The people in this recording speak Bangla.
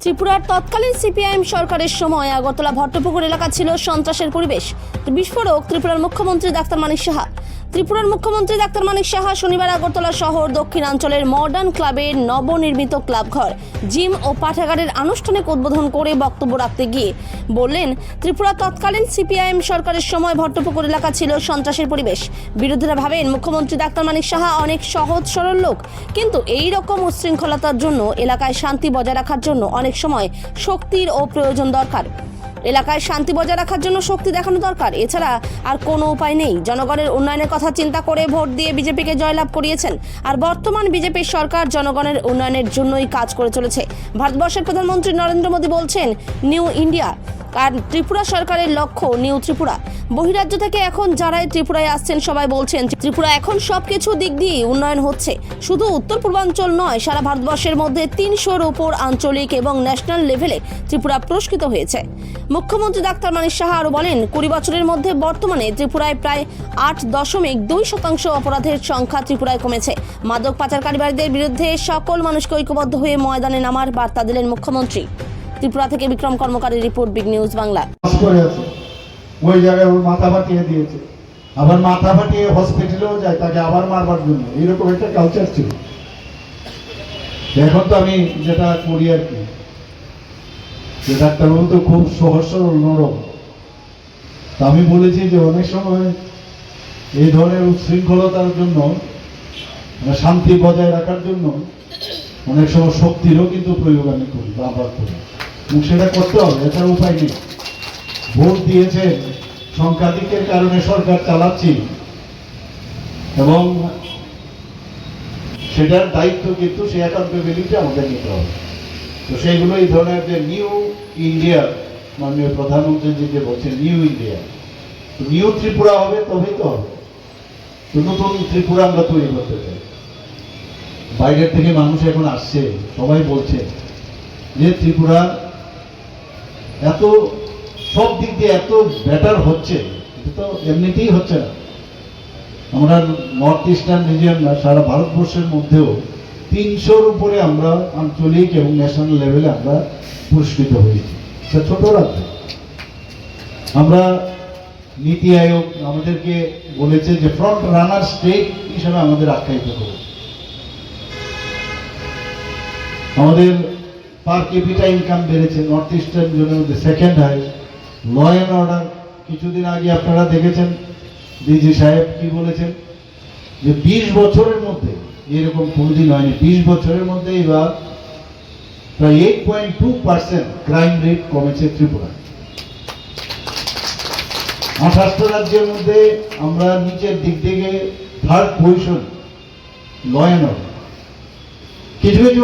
ত্রিপুরার তৎকালীন সিপিআইএম সরকারের সময় আগরতলা ভট্টপুকুর এলাকা ছিল সন্ত্রাসের পরিবেশ। বিস্ফোরক ত্রিপুরার মুখ্যমন্ত্রী ডাক্তার মানিক সাহা। ত্রিপুরার মুখ্যমন্ত্রী ডাক্তার মানিক সাহা শনিবার আগরতলা শহর দক্ষিণাঞ্চলের মডার্ন ক্লাবের নবনির্মিত ক্লাবঘর, জিম ও পাঠাগারের আনুষ্ঠানিক উদ্বোধন করে বক্তব্য রাখতে গিয়ে বললেন, ত্রিপুরা তৎকালীন সিপিআইএম সরকারের সময় ভট্টপুকুর এলাকা ছিল সন্ত্রাসের পরিবেশ। বিরোধীরা ভাবেন মুখ্যমন্ত্রী ডাক্তার মানিক সাহা অনেক সহজ সরল লোক, কিন্তু এই রকম উচ্ছৃঙ্খলতার জন্য এলাকায় শান্তি বজায় রাখার জন্য অনেক সময় শক্তির ও প্রয়োজন দরকার। এলাকায় শান্তি বজায় রাখার জন্য শক্তি দেখানো দরকার, এছাড়া আর কোনো উপায় নেই। জনগণের উন্নয়নের কথা চিন্তা করে ভোট দিয়ে বিজেপিকে জয়লাভ করিয়েছেন, আর বর্তমান বিজেপির সরকার জনগণের উন্নয়নের জন্যই কাজ করে চলেছে। ভারতবর্ষের প্রধানমন্ত্রী নরেন্দ্র মোদী বলছেন নিউ ইন্ডিয়া, আর ত্রিপুরা সরকারের লক্ষ্য নিউ ত্রিপুরা। বহিরাজ্য থেকে এখন যারাই ত্রিপুরায় আসছেন সবাই বলছেন ত্রিপুরা এখন সবকিছু দিক দিয়ে উন্নয়ন হচ্ছে। শুধু উত্তর পূর্বাঞ্চল নয়, সারা ভারতবর্ষের মধ্যে 300-র উপর আঞ্চলিক এবং ন্যাশনাল লেভেলে ত্রিপুরা পুরস্কৃত হয়েছে। মুখ্যমন্ত্রী ডাক্তার মানিক সাহা আরও বলেন, 20 বছরের মধ্যে বর্তমানে ত্রিপুরায় প্রায় 8.2% অপরাধের সংখ্যা ত্রিপুরায় কমেছে। মাদক পাচারকারীদের বিরুদ্ধে সকল মানুষকে ঐক্যবদ্ধ হয়ে ময়দানে নামার বার্তা দিলেন মুখ্যমন্ত্রী। ত্রিপুরা থেকে বিক্রম কর্মকারের রিপোর্ট, বিগ নিউজ বাংলা। ওই জায়গায় ওর মাথা ফাটিয়ে দিয়েছে, আবার মাথা ফাটিয়ে হসপিটালেও যায়, তাকে আবার মারবার জন্য, এইরকম একটা কালচার ছিল। এখন তো আমি যেটা করি আর কি, যে ডাক্তারবাবু তো খুব সহজ সরল নরম, তা আমি বলেছি যে অনেক সময় এই ধরনের উচ্ছৃঙ্খলতার জন্য, শান্তি বজায় রাখার জন্য অনেক সময় শক্তিরও কিন্তু প্রয়োগ আমি করি, ব্যবহার করি, এবং সেটা করতে হবে, এছাড়া উপায় নেই। ভোট দিয়েছে, সংখ্যাধিক্যের কারণে সরকার চালাচ্ছি, এবং সেটার দায়িত্ব কিন্তু সেই অ্যাকাউন্টেবিলিটি আমাদের নিতে হবে। তো সেইগুলো এই ধরনের যে নিউ ইন্ডিয়া, মাননীয় প্রধানমন্ত্রী যে বলছেন নিউ ইন্ডিয়া, নিউ ত্রিপুরা হবে, তবেই তো হবে। তো নতুন ত্রিপুরা আমরা তৈরি করতে চাই। বাইরের থেকে মানুষ এখন আসছে, সবাই বলছে যে ত্রিপুরা এত সব দিক দিয়ে এত বেটার হচ্ছে, এটা তো এমনিতেই হচ্ছে না। আমরা নর্থ ইস্টার্ন রিজিয়ন না, সারা ভারতবর্ষের মধ্যেও 300-র উপরে আমরা আঞ্চলিক এবং ন্যাশনাল লেভেলে আমরা পুরস্কৃত হয়েছি। সে ছোট রাজ্য। আমরা নীতি আয়োগ আমাদেরকে বলেছে যে ফ্রন্ট রানার স্টেট হিসেবে আমাদের আখ্যায়িত করেছে। আমাদের পার ক্যাপিটা ইনকাম বেড়েছে, নর্থ ইস্টার্ন জোনের মধ্যে second highest. Law and order, কিছুদিন আগে আপনারা দেখেছেন ডিজি সাহেব কি বলেছেন, যে 20 বছরের মধ্যে, এরকম কোনোদিন হয়নি, 20 বছরের মধ্যে এবার প্রায় 8.2% ক্রাইম রেট কমেছে ত্রিপুরা। 28টা রাজ্যের মধ্যে আমরা নিচের দিক থেকে 3rd position law and order. কিছু কিছু